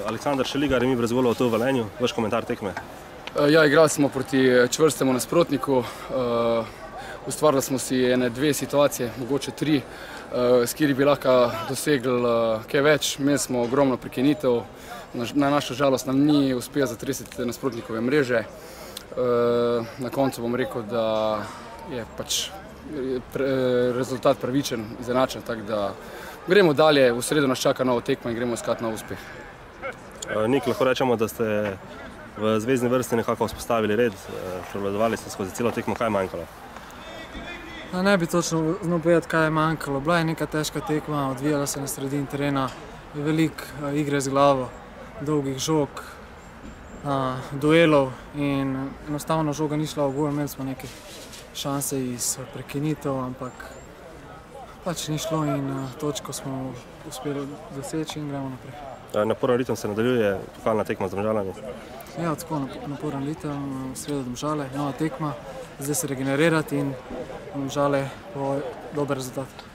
Aleksandar Šeliga, remi brez golov v Velenju. Vaš komentar tekme? Ja, igrali smo proti čvrstemu nasprotniku. Ustvarili smo si dve situacije, mogoče tri, s kateri bi lahko dosegli kaj več. Imeli smo ogromno prekinitev, na našo žalost nam ni uspelo zatresiti nasprotnikove mreže. Na koncu bom rekel, da je pač rezultat pravičen, izenačen, tako da gremo dalje, v sredo nas čaka novo tekmo in gremo iskati nov uspeh. Nik, lahko rečemo, da ste v zvezni vrsti nekako vzpostavili red, prevladovali ste skozi celo tekmo, kaj je manjkalo? Ne bi točno znal povedati, kaj je manjkalo. Bila je neka težka tekma, odvijala se na sredini terena, veliko igre z glavo, dolgih žog, duelov in enostavno žoga ni šla v gol. Imeli smo neke šanse iz prekinitev, ampak pač ni šlo in točko smo uspeli doseči in gremo naprej. Naporen ritem se nadaljuje, pokalna tekma z Domžalami. Ja, tako naporen ritem, v sredo Domžale, nova tekma, zdaj se regenerirati in Domžale po dober rezultat.